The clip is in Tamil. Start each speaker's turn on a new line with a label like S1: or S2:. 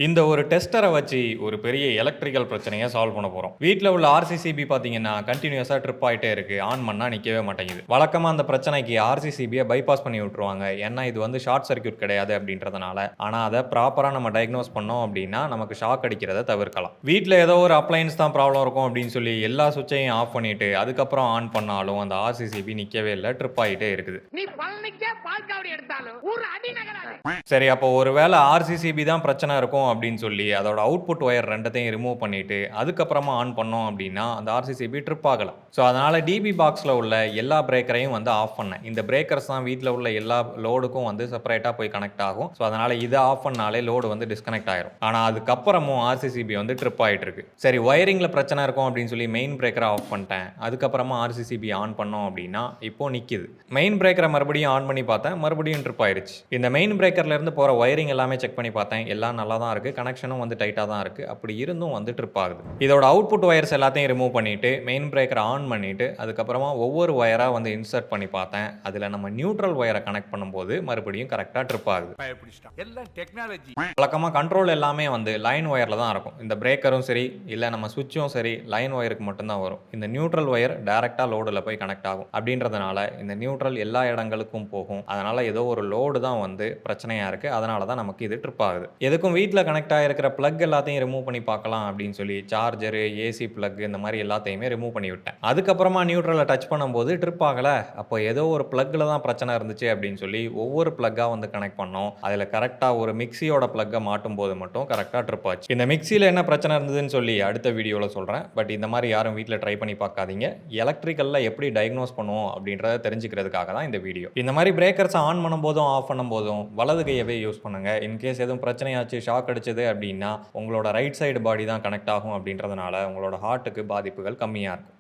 S1: இந்த ஒரு டெஸ்டரை வச்சு ஒரு பெரிய எலக்ட்ரிக்கல் பிரச்சனையை சால்வ் பண்ண போறோம். வீட்ல உள்ள ஆர்சிசிபி பாத்தீங்கன்னா கண்டினியூஸா ட்ரிப் ஆயிட்டே இருக்கு. ஆன் பண்ணா நிக்கவே மாட்டேங்குது. வழக்கமா அந்த பிரச்சனைக்கு ஆர்சிசிபியை பைபாஸ் பண்ணி விட்டுருவாங்க. ஏன்னா இது வந்து ஷார்ட் சர்க்யூட் கிடையாது அப்படின்றதுனால. ஆனா அதை ப்ராப்பரா நம்ம டயக்னோஸ் பண்ணோம் அப்படின்னா நமக்கு ஷாக் அடிக்கிறத தவிர்க்கலாம். வீட்ல ஏதோ ஒரு அப்ளையன்ஸ் தான் ப்ராப்ளம் இருக்கும் அப்படின்னு சொல்லி எல்லா சுவிட்சையும் ஆஃப் பண்ணிட்டு அதுக்கப்புறம் ஆன் பண்ணாலும் அந்த ஆர்சிசிபி நிக்கவே இல்லை, ட்ரிப் ஆயிட்டே இருக்குது. சரி, அப்போ ஒருவேளை ஆர்சிசிபி தான் பிரச்சனை இருக்கும் அப்படின்னு சொல்லி அதோட அவுட்புட் ஒயர் ரெண்டத்தையும் ரிமூவ் பண்ணிட்டு அதுக்கப்புறமா ஆன் பண்ணோம் அப்படின்னா அந்த ஆர்சிசிபி ட்ரிப் ஆகல. ஸோ அதனால டிபி பாக்ஸில் உள்ள எல்லா பிரேக்கரையும் வந்து ஆஃப் பண்ணேன். இந்த பிரேக்கர்ஸ் தான் வீட்டில் உள்ள எல்லா லோடுக்கும் வந்து செப்பரேட்டாக போய் கனெக்ட் ஆகும். ஸோ அதனால இதை ஆஃப் பண்ணாலே லோடு வந்து டிஸ்கனெக்ட் ஆயிரும். ஆனால் அதுக்கப்புறமும் ஆர்சிசிபி வந்து ட்ரிப் ஆகிட்டு இருக்கு. சரி, ஒயரிங்கில் பிரச்சனை இருக்கும் அப்படின்னு சொல்லி மெயின் பிரேக்கரை ஆஃப் பண்ணிட்டேன். அதுக்கப்புறமா ஆர்சிசிபி ஆன் பண்ணோம் அப்படின்னா இப்போ நிற்கிது. மெயின் பிரேக்கரை மறுபடியும் ஆன் பண்ணி பார்த்தேன், மறுபடியும் ட்ரிப் ஆயிடுச்சு. இந்த மெயின் பிரேக்கர்ல இருந்து போகிற ஒயரிங் எல்லாமே செக் பண்ணி பார்த்தேன், எல்லாம் நல்லா தான் இருக்குது. கனெக்ஷனும் வந்து டைட்டாக தான் இருக்குது. அப்படி இருந்தும் வந்து ட்ரிப் ஆகுது. இதோட அவுட்புட் ஒயர்ஸ் எல்லாத்தையும் ரிமூவ் பண்ணிவிட்டு மெயின் பிரேக்கரை ஆன் பண்ணிவிட்டு அதுக்கப்புறமா ஒவ்வொரு ஒயராக வந்து இன்சர்ட் பண்ணி பார்த்தேன். அதில் நம்ம நியூட்ரல் ஒயரை கனெக்ட் பண்ணும்போது மறுபடியும் கரெக்டாக ட்ரிப் ஆகுது. வழக்கமாக கண்ட்ரோல் எல்லாமே வந்து லைன் ஒயரில் தான் இருக்கும். இந்த பிரேக்கரும் சரி இல்லை நம்ம சுவிட்சும் சரி லைன் ஒயருக்கு மட்டும்தான் வரும். இந்த நியூட்ரல் ஒயர் டைரெக்டாக லோடில் போய் கனெக்ட் ஆகும். அப்படின்றதுனால இந்த நியூட்ரல் எல்லா இடங்களுக்கும் போகும். அதனால் ஏதோ ஒரு லோடு தான் வந்து பிரச்சனையாக இருக்குது. அதனால தான் நமக்கு இது ட்ரிப் ஆகுது. எதுக்கும் வீட்டில் கனெக்ட் ஆகிருக்கிற பிளக் எல்லாத்தையும் ரிமூவ் பண்ணி பார்க்கலாம் அப்படின்னு சொல்லி சார்ஜரு, ஏசி பிளக் இந்த மாதிரி எல்லாத்தையுமே ரிமூவ் பண்ணி விட்டேன். அதுக்கப்புறமா நியூட்ரலை டச் பண்ணும்போது ட்ரிப் ஆகலை. அப்போ ஏதோ ஒரு பிளக்கில் தான் பிரச்சனை இருந்துச்சு அப்படின்னு சொல்லி ஒவ்வொரு பிளக்காக வந்து கனெக்ட் பண்ணோம். அதில் கரெக்டாக ஒரு மிக்சியோட பிளக்கை மாட்டும் போது மட்டும் கரெக்டாக ட்ரிப் ஆச்சு. இந்த மிக்சியில் என்ன பிரச்சனை இருந்ததுன்னு சொல்லி அடுத்த வீடியோவில் சொல்கிறேன். பட் இந்த மாதிரி யாரும் வீட்டில் ட்ரை பண்ணி பார்க்காதீங்க. எலக்ட்ரிக்கலில் எப்படி டயக்னோஸ் பண்ணுவோம் அப்படின்றத தெரிஞ்சுக்கிறதுக்காக தான் இந்த வீடியோ. இந்த மாதிரி பிரேக்கர்ஸை ஆன் பண்ணும்போதும் ஆஃப் பண்ணும்போதும் வலது கையவே யூஸ் பண்ணுங்க. இன்கேஸ் எதுவும் பிரச்சனையாச்சு, ஷாக் அடிச்சது அப்படின்னா உங்களோட ரைட் சைடு பாடி தான் கனெக்ட் ஆகும். அப்படின்றதுனால உங்களோட ஹார்ட்டுக்கு பாதிப்புகள் கம்மியாக இருக்கும்.